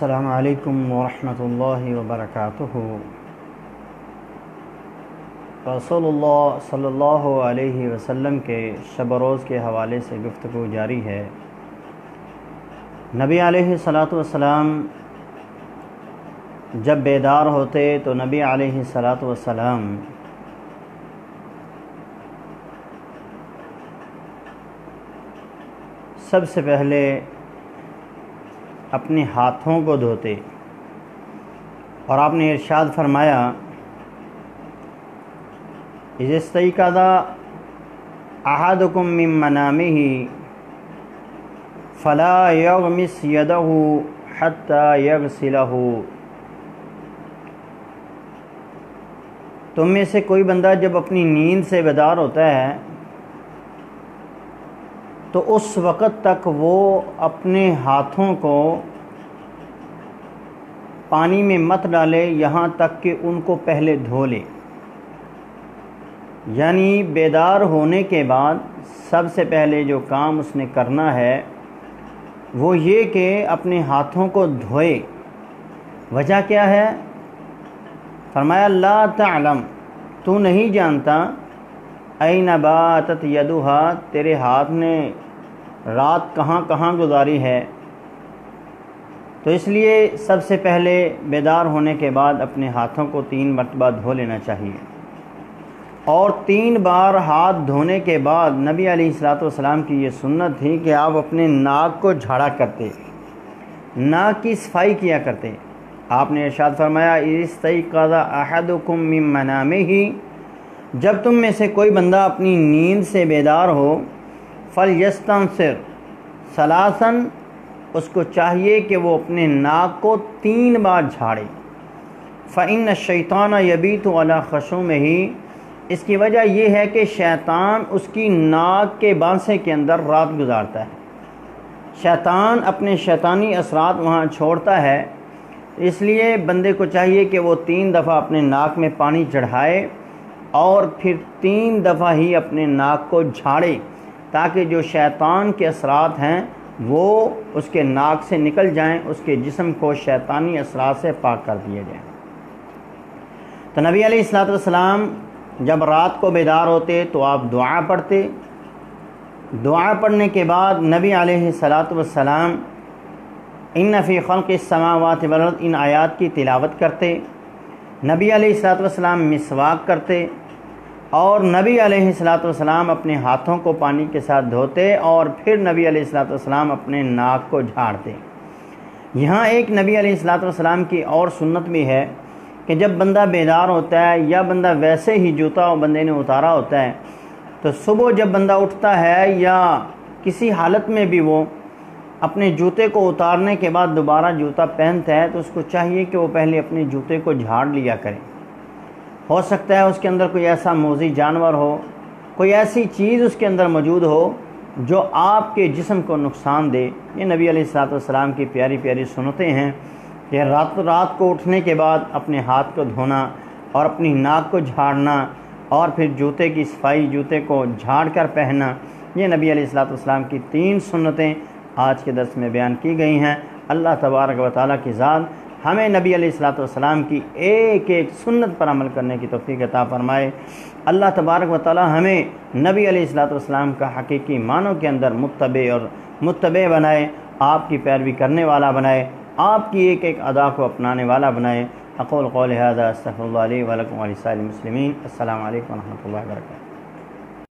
السلام علیکم ورحمۃ اللہ وبرکاتہ۔ رسول اللہ صلی اللہ علیہ وسلم کے شب و روز کے حوالے سے گفتگو جاری ہے۔ نبی علیہ الصلاۃ والسلام جب بیدار ہوتے تو نبی علیہ الصلاۃ والسلام سب سے پہلے اپنے ہاتھوں کو دھوتے، اور آپ نے ارشاد فرمایا اذا استيقظ احدكم من منامه فلا يغمس يده حتى يغسله۔ تم میں سے کوئی بندہ جب اپنی نیند سے بیدار ہوتا ہے تو اس وقت تک وہ اپنے ہاتھوں کو پانی میں مت ڈالے یہاں تک کہ ان کو پہلے دھو لے۔ یعنی بیدار ہونے کے بعد سب سے پہلے جو کام اس نے کرنا ہے وہ یہ کہ اپنے ہاتھوں کو دھوئے۔ وجہ کیا ہے؟ فرمایا لا تعلم، تو نہیں جانتا این باتت یدھا، تیرے ہاتھ نے رات کہاں کہاں گزاری ہے۔ تو اس لیے سب سے پہلے بیدار ہونے کے بعد اپنے ہاتھوں کو 3 مرتبہ دھو لینا چاہیے، اور 3 بار ہاتھ دھونے کے بعد نبی علیہ الصلوۃ والسلام کی یہ سنت تھی کہ آپ اپنے ناک کو جھاڑا کرتے، ناک کی صفائی کیا کرتے۔ آپ نے ارشاد فرمایا استيقظ احدكم من منامه، جب تم میں سے کوئی بندہ اپنی نیند سے بیدار ہو فلیستنثر ثلاثا، اس کو چاہیے کہ وہ اپنے ناک کو 3 بار جھاڑے۔ فإن الشیطان یبیت علی خشومہ، اس کی وجہ یہ ہے کہ شیطان اس کی ناک کے بانسے کے اندر رات گزارتا ہے۔ شیطان اپنے شیطانی اثرات وہاں چھوڑتا ہے، اس لیے بندے کو چاہیے کہ وہ 3 دفعہ اپنے ناک میں پانی چڑھائے اور پھر 3 دفعہ ہی اپنے ناک کو جھاڑے، تاکہ جو شیطان کے اثرات ہیں وہ اس کے ناک سے نکل جائیں، اس کے جسم کو شیطانی اثرات سے پاک کر دیے جائیں۔ تو نبی علیہ الصلوۃ والسلام جب رات کو بیدار ہوتے تو آپ دعا پڑھتے، دعا پڑھنے کے بعد نبی علیہ الصلوۃ والسلام ان فی خلق السماوات والارض، ان آیات کی تلاوت کرتے، نبی علیہ الصلوۃ والسلام مسواک کرتے، اور نبی علیہ الصلوۃ والسلام اپنے ہاتھوں کو پانی کے ساتھ دھوتے، اور پھر نبی علیہ الصلوۃ والسلام اپنے ناک کو جھاڑتے۔ یہاں ایک نبی علیہ الصلوۃ والسلام کی اور سنت بھی ہے کہ جب بندہ بیدار ہوتا ہے یا بندہ ویسے ہی جوتا بندے نے اتارا ہوتا ہے تو صبح جب بندہ اٹھتا ہے یا کسی حالت میں بھی وہ اپنے جوتے کو اتارنے کے بعد دوبارہ جوتا پہنتا ہے تو اس کو چاہیے کہ وہ پہلے اپنے جوتے کو جھاڑ لیا کرے۔ ہو سکتا ہے اس کے اندر کوئی ایسا موذی جانور ہو، کوئی ایسی چیز اس کے اندر موجود ہو جو آپ کے جسم کو نقصان دے۔ یہ نبی علیہ الصلوۃ والسلام کی پیاری پیاری سنتیں ہیں کہ رات کو اٹھنے کے بعد اپنے ہاتھ کو دھونا اور اپنی ناک کو جھاڑنا، اور پھر جوتے کی صفائی، جوتے کو جھاڑ کر پہننا۔ یہ نبی علیہ الصلوۃ والسلام کی 3 سنتیں آج کے درس میں بیان کی گئی ہیں۔ اللہ تبارک و تعالیٰ کی ذات ہمیں نبی علیہ الصلوۃ والسلام کی ایک ایک سنت پر عمل کرنے کی توفیق عطا فرمائے۔ اللہ تبارک و تعالیٰ ہمیں نبی علیہ الصلوۃ والسلام کا حقیقی معنوں کے اندر متبع بنائے، آپ کی پیروی کرنے والا بنائے، آپ کی ایک ایک ادا کو اپنانے والا بنائے۔ اقول قولی ھذا استغفر اللہ لی ولکم ولسائر المسلمین۔ السلام علیکم ورحمۃ اللہ وبرکاتہ۔